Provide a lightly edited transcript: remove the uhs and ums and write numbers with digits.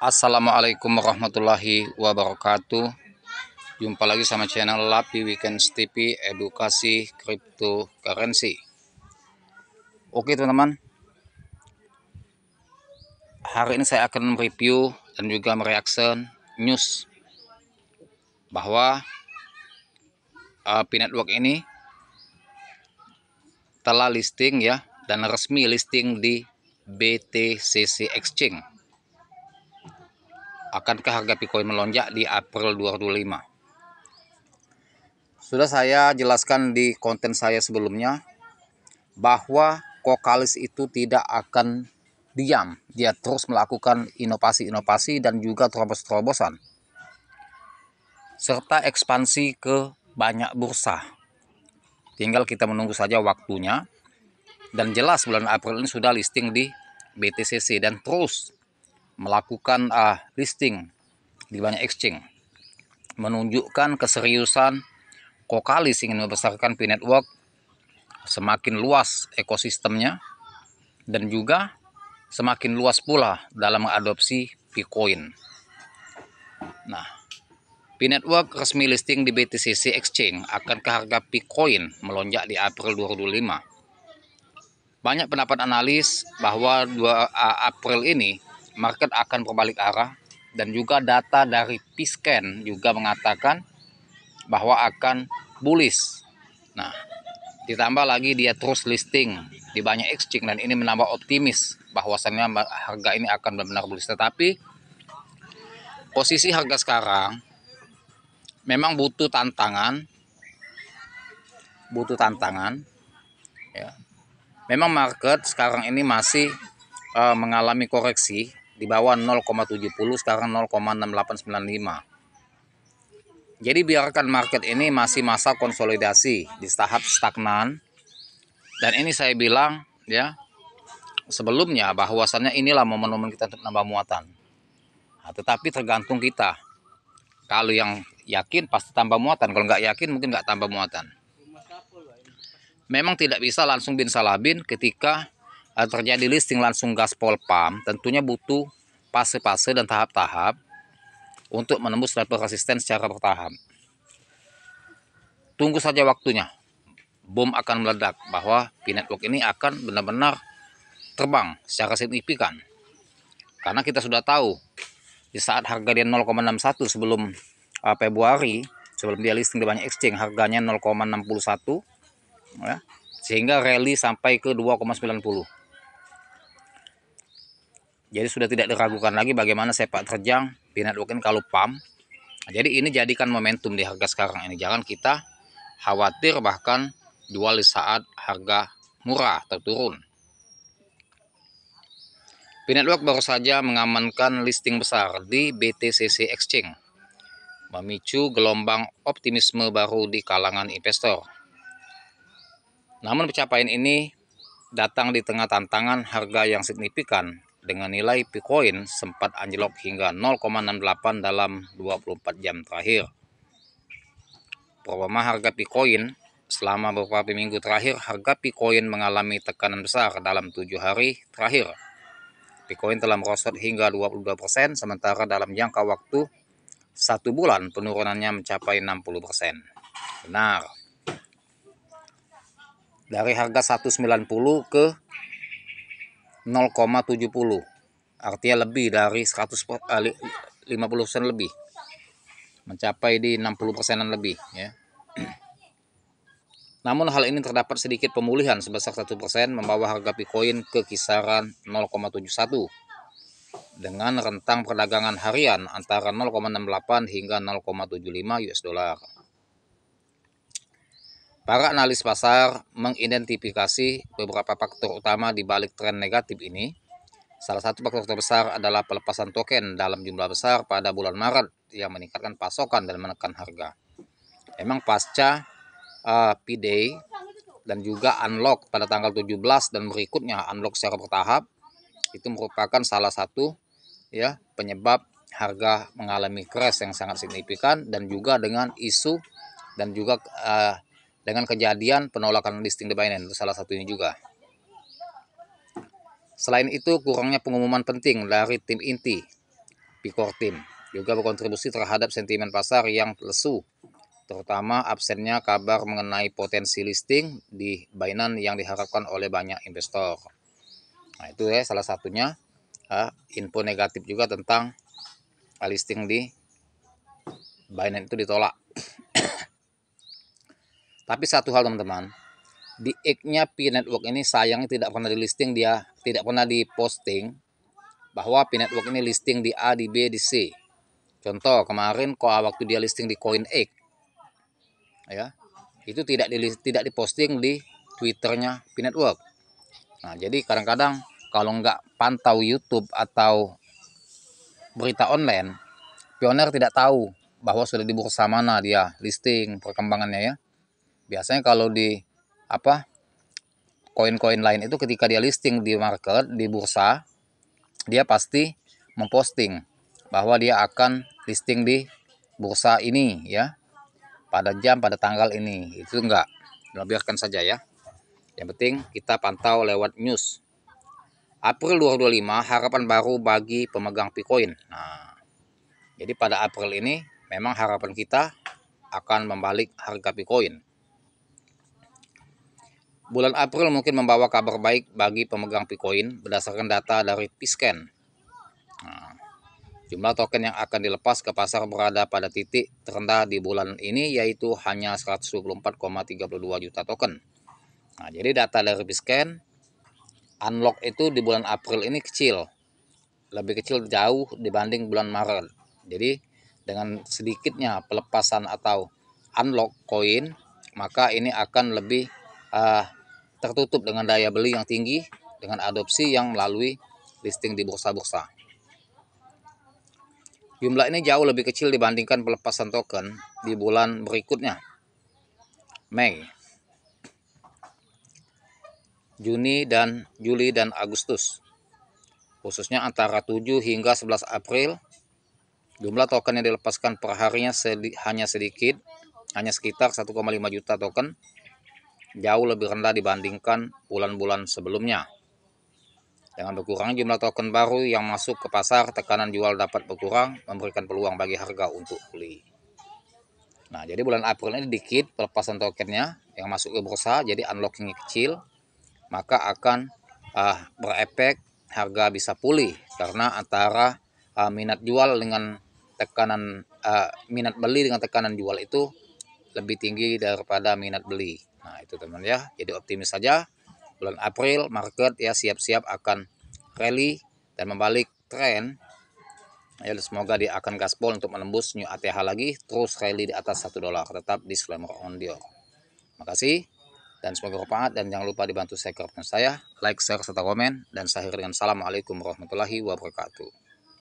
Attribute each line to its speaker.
Speaker 1: Assalamualaikum warahmatullahi wabarakatuh. Jumpa lagi sama channel Lapi Weekend TV Edukasi Cryptocurrency. Oke teman-teman, hari ini saya akan mereview dan juga mereaction news bahwa P-Network ini telah listing ya, dan resmi listing di BTCC Exchange. Akankah harga Bitcoin melonjak di April 2025? Sudah saya jelaskan di konten saya sebelumnya bahwa Qocalis itu tidak akan diam. Dia terus melakukan inovasi-inovasi dan juga terobos-terobosan, serta ekspansi ke banyak bursa. Tinggal kita menunggu saja waktunya. Dan jelas bulan April ini sudah listing di BTCC dan terus melakukan listing di banyak exchange, menunjukkan keseriusan Qocalis ingin membesarkan P-Network, semakin luas ekosistemnya, dan juga semakin luas pula dalam mengadopsi Bitcoin. Nah, P-Network resmi listing di BTCC Exchange. Akankah harga Bitcoin melonjak di April 2025? Banyak pendapat analis bahwa 2 April ini market akan berbalik arah, dan juga data dari Pscan juga mengatakan bahwa akan bullish. Nah, ditambah lagi dia terus listing di banyak exchange, dan ini menambah optimis bahwasannya harga ini akan benar-benar bullish. Tetapi posisi harga sekarang memang butuh tantangan ya. Memang market sekarang ini masih mengalami koreksi di bawah 0,70, sekarang 0,6895. Jadi biarkan market ini masih masa konsolidasi di tahap stagnan. Dan ini saya bilang ya sebelumnya bahwasannya inilah momen-momen kita untuk nambah muatan. Nah, tetapi tergantung kita. Kalau yang yakin pasti tambah muatan, kalau nggak yakin mungkin nggak tambah muatan. Memang tidak bisa langsung bin salabin ketika terjadi listing langsung gaspol pump. Tentunya butuh fase-fase dan tahap-tahap untuk menembus level resisten secara bertahap. Tunggu saja waktunya. Bom akan meledak bahwa P-Network ini akan benar-benar terbang secara signifikan. Karena kita sudah tahu di saat harga dia 0,61 sebelum Februari, sebelum dia listing di banyak exchange, harganya 0,61 ya, sehingga rally sampai ke 2,90. Jadi sudah tidak diragukan lagi bagaimana sepak terjang P-Network ini kalau pump. Jadi ini jadikan momentum di harga sekarang ini. Jangan kita khawatir bahkan jual di saat harga murah terturun. P-Network baru saja mengamankan listing besar di BTCC Exchange, memicu gelombang optimisme baru di kalangan investor. Namun pencapaian ini datang di tengah tantangan harga yang signifikan, dengan nilai Bitcoin sempat anjlok hingga 0,68 dalam 24 jam terakhir. Performa harga Bitcoin selama beberapa minggu terakhir, harga Bitcoin mengalami tekanan besar dalam 7 hari terakhir. Bitcoin telah merosot hingga 22%, sementara dalam jangka waktu 1 bulan penurunannya mencapai 60%. Benar. Dari harga 190 ke 0,70, artinya lebih dari 50% lebih, mencapai di 60%-an lebih ya. Namun hal ini terdapat sedikit pemulihan sebesar 1%, membawa harga Bitcoin ke kisaran 0,71 dengan rentang perdagangan harian antara 0,68 hingga 0,75 US dollar. Para analis pasar mengidentifikasi beberapa faktor utama di balik tren negatif ini. Salah satu faktor terbesar adalah pelepasan token dalam jumlah besar pada bulan Maret yang meningkatkan pasokan dan menekan harga. Memang pasca P-Day dan juga unlock pada tanggal 17 dan berikutnya unlock secara bertahap, itu merupakan salah satu ya penyebab harga mengalami crash yang sangat signifikan, dan juga dengan isu dan juga dengan kejadian penolakan listing di Binance, itu salah satunya juga. Selain itu, kurangnya pengumuman penting dari tim inti Picor Team. Juga berkontribusi terhadap sentimen pasar yang lesu, terutama absennya kabar mengenai potensi listing di Binance yang diharapkan oleh banyak investor. Nah, itu ya salah satunya info negatif juga tentang listing di Binance itu ditolak. Tapi satu hal teman-teman, di X-nya P-Network ini sayangnya tidak pernah di listing, dia tidak pernah diposting bahwa P-Network ini listing di A, di B, di C. Contoh kemarin waktu dia listing di CoinX, ya itu tidak diposting di Twitternya P-Network. Nah jadi kadang-kadang kalau nggak pantau YouTube atau berita online, pioner tidak tahu bahwa sudah di bursa mana dia listing perkembangannya ya. Biasanya kalau di koin-koin lain itu ketika dia listing di market, di bursa, dia pasti memposting bahwa dia akan listing di bursa ini ya, pada jam, pada tanggal ini. Itu enggak, biarkan saja ya. Yang penting kita pantau lewat news. April 2025 harapan baru bagi pemegang Bitcoin. Nah, jadi pada April ini memang harapan kita akan membalik harga Bitcoin. Bulan April mungkin membawa kabar baik bagi pemegang Bitcoin berdasarkan data dari Piscan. Nah, jumlah token yang akan dilepas ke pasar berada pada titik terendah di bulan ini, yaitu hanya 124,32 juta token. Nah, jadi data dari Piscan, unlock itu di bulan April ini kecil, lebih kecil jauh dibanding bulan Maret. Jadi dengan sedikitnya pelepasan atau unlock koin, maka ini akan lebih tertutup dengan daya beli yang tinggi dengan adopsi yang melalui listing di bursa-bursa. Jumlah ini jauh lebih kecil dibandingkan pelepasan token di bulan berikutnya, Mei, Juni, dan Juli dan Agustus. Khususnya antara 7 hingga 11 April, jumlah token yang dilepaskan per harinya hanya sedikit, hanya sekitar 1,5 juta token, jauh lebih rendah dibandingkan bulan-bulan sebelumnya. Dengan berkurangnya jumlah token baru yang masuk ke pasar, tekanan jual dapat berkurang, memberikan peluang bagi harga untuk beli. Nah, jadi bulan April ini dikit pelepasan tokennya yang masuk ke bursa, jadi unlockingnya kecil, maka akan berefek harga bisa pulih karena antara minat jual dengan tekanan minat beli dengan tekanan jual itu lebih tinggi daripada minat beli. Nah, itu teman ya. Jadi optimis saja. Bulan April market ya siap-siap akan rally dan membalik tren. Ya, semoga dia akan gaspol untuk menembus new ATH lagi, terus rally di atas $1. Tetap disclaimer on Dior. Makasih dan semoga bermanfaat, dan jangan lupa dibantu share ke saya, like, share serta komen, dan saya akhiri dengan assalamualaikum warahmatullahi wabarakatuh.